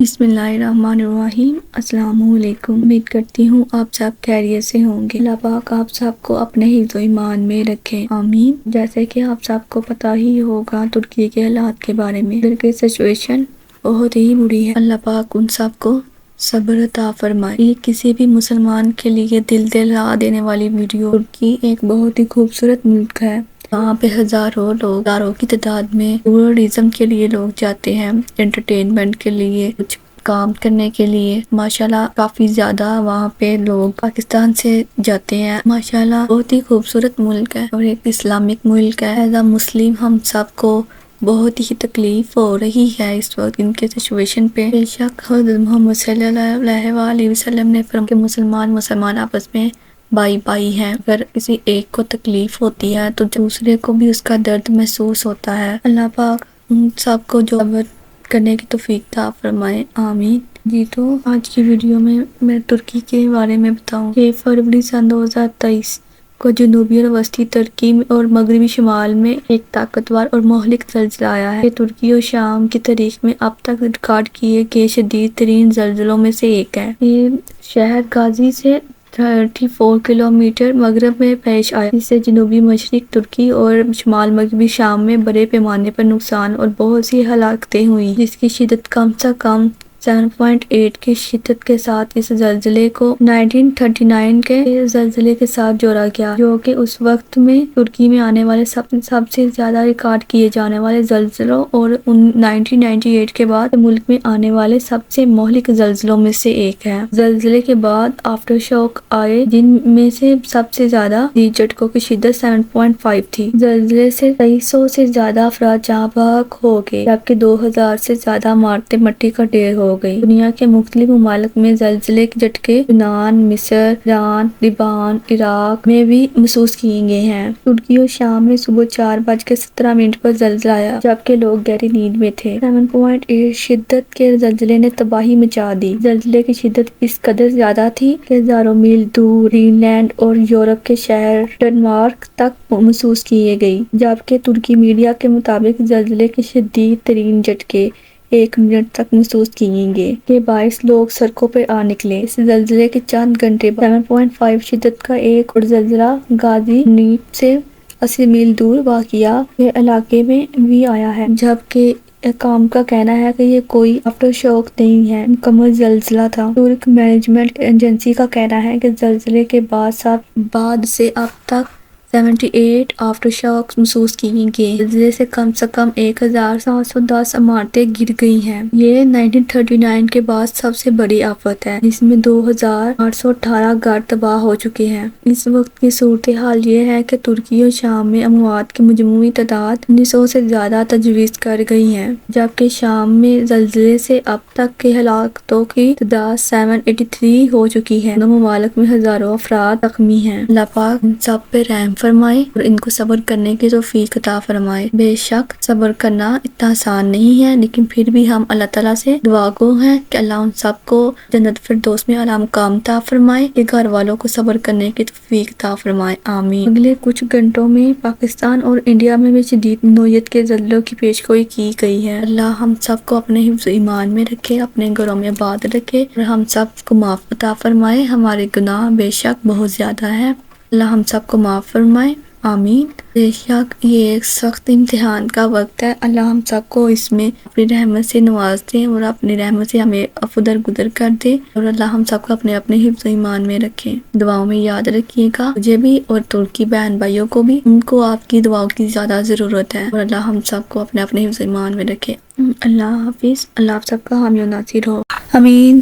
بسم اللہ الرحمن الرحیم۔ السلام علیکم۔ امید کرتی ہوں آپ سب خیریت سے ہوں گے۔ اللہ پاک آپ سب کو اپنے حفظ و ایمان میں رکھے، آمین۔ جیسے کہ آپ سب کو پتہ ہی ہوگا ترکی کے حالات کے بارے میں، ادھر کی سچویشن بہت ہی بری ہے۔ اللہ پاک ان سب کو صبر عطا فرمائے۔ یہ کسی بھی مسلمان کے لیے دل دہلا دینے والی ویڈیو۔ ترکی ایک بہت ہی خوبصورت ملک ہے، وہاں پہ ہزاروں کی تعداد میں ٹورزم کے لیے لوگ جاتے ہیں، انٹرٹینمنٹ کے لیے، کچھ کام کرنے کے لیے۔ ماشاءاللہ کافی زیادہ وہاں پہ لوگ پاکستان سے جاتے ہیں۔ ماشاءاللہ بہت ہی خوبصورت ملک ہے اور ایک اسلامک ملک ہے۔ ایز اے مسلم ہم سب کو بہت ہی تکلیف ہو رہی ہے اس وقت ان کے سچویشن پہ۔ بے شک حضرت محمد صلی اللہ علیہ وسلم نے فرمایا کہ مسلمان آپس میں بائی ہیں، اگر کسی ایک کو تکلیف ہوتی ہے تو دوسرے کو بھی اس کا درد محسوس ہوتا ہے۔ اللہ پاک ان سب کو جو صبر کرنے کی توفیق عطا فرمائے، آمین۔ جی تو آج کی ویڈیو میں ترکی کے بارے میں بتاؤں کہ فروری سن 2023 کو جنوبی اور وسطی ترکی اور مغربی شمال میں ایک طاقتور اور مہلک زلزلہ آیا ہے۔ یہ ترکی اور شام کی تاریخ میں اب تک ریکارڈ کیے گئے شدید ترین زلزلوں میں سے ایک ہے۔ یہ شہر غازی سے 34 کلومیٹر مغرب میں پیش آیا، جس سے جنوبی مشرق ترکی اور شمال مغربی شام میں بڑے پیمانے پر نقصان اور بہت سی ہلاکتیں ہوئیں، جس کی شدت کم سے کم 7.8 کی شدت کے ساتھ اس زلزلے کو 1939 کے زلزلے کے ساتھ جوڑا گیا، جو کہ اس وقت میں ترکی میں آنے والے سب سے زیادہ ریکارڈ کیے جانے والے زلزلوں اور 1998 کے بعد ملک میں آنے والے سب سے مہلک زلزلوں میں سے ایک ہے۔ زلزلے کے بعد آفٹر شاک آئے، جن میں سے سب سے زیادہ جھٹکوں کی شدت 7.5 تھی۔ زلزلے سے 2300 سے زیادہ افراد جاں بحق ہو گئے، جبکہ 2000 سے زیادہ عمارتیں مٹی کا ڈھیر ہو گئی۔ دنیا کے مختلف ممالک میں زلزلے کے جھٹکے یونان، مصر، ایران، لبنان، عراق میں بھی محسوس کیے گئے ہیں۔ ترکی اور شام میں صبح 4:17 پر زلزلہ آیا، جبکہ لوگ گہری نیند میں تھے۔ 7.8 شدت کے زلزلے نے تباہی مچا دی۔ زلزلے کی شدت اس قدر زیادہ تھی کہ ہزاروں میل دور گرین لینڈ اور یورپ کے شہر ڈنمارک تک محسوس کیے گئی، جبکہ ترکی میڈیا کے مطابق زلزلے کے شدید ترین جھٹکے 1 منٹ تک محسوس کیے گئے، کے باعث لوگ سڑکوں پر آ نکلے۔ اس زلزلے کے چند گھنٹے بعد 7.5 شدت کا ایک اور زلزلہ غازی انٹیپ سے 80 میل دور واقع علاقے میں بھی آیا ہے، جبکہ حکام کا کہنا ہے کہ یہ کوئی آفٹر شاک نہیں ہے، مکمل زلزلہ تھا۔ ترک مینجمنٹ ایجنسی کا کہنا ہے کہ زلزلے کے بعد سے اب تک 78 آفٹر شاکس محسوس کیے گئے۔ زلزلے سے کم 1710 عمارتیں گر گئی ہیں۔ یہ 1939 کے بعد سب سے بڑی آفت ہے، جس میں 2818 گھر تباہ ہو چکے ہیں۔ اس وقت کی صورتحال یہ ہے کہ ترکی اور شام میں اموات کی مجموعی تعداد 1900 سے زیادہ تجویز کر گئی ہے، جبکہ شام میں زلزلے سے اب تک کے ہلاکتوں کی تعداد 783 ہو چکی ہے۔ دونوں ممالک میں ہزاروں افراد زخمی ہیں۔ اللہ پاک ان سب پہ رحم فرمائے اور ان کو صبر کرنے کی توفیق عطا فرمائے۔ بے شک صبر کرنا اتنا آسان نہیں ہے، لیکن پھر بھی ہم اللہ تعالیٰ سے دعا گو ہیں کہ اللہ ان سب کو جنت فردوس میں اعلیٰ مقام عطا فرمائے، کہ گھر والوں کو صبر کرنے کی توفیق عطا فرمائے، آمین۔ اگلے کچھ گھنٹوں میں پاکستان اور انڈیا میں بھی شدید نوعیت کے زلزلوں کی پیشگوئی کی گئی ہے۔ اللہ ہم سب کو اپنے حفظ و ایمان میں رکھے، اپنے گھروں میں آباد رکھے اور ہم سب کو معاف عطا فرمائے۔ ہمارے گناہ بے شک بہت زیادہ ہے، اللہ ہم سب کو معاف فرمائے، آمین۔ بے شک یہ ایک سخت امتحان کا وقت ہے، اللہ ہم سب کو اس میں اپنی رحمت سے نواز دے اور اپنی رحمت سے ہمیں عفو درگزر کر دے، اور اللہ ہم سب کو اپنے حفظ و ایمان میں رکھے۔ دعاؤں میں یاد رکھیے گا مجھے بھی اور ترکی بہن بھائیوں کو بھی، ان کو آپ کی دعاؤں کی زیادہ ضرورت ہے، اور اللہ ہم سب کو اپنے حفظ و ایمان میں رکھے۔ اللہ حافظ، اللہ آپ سب کا حامی و ناصر ہو، آمین۔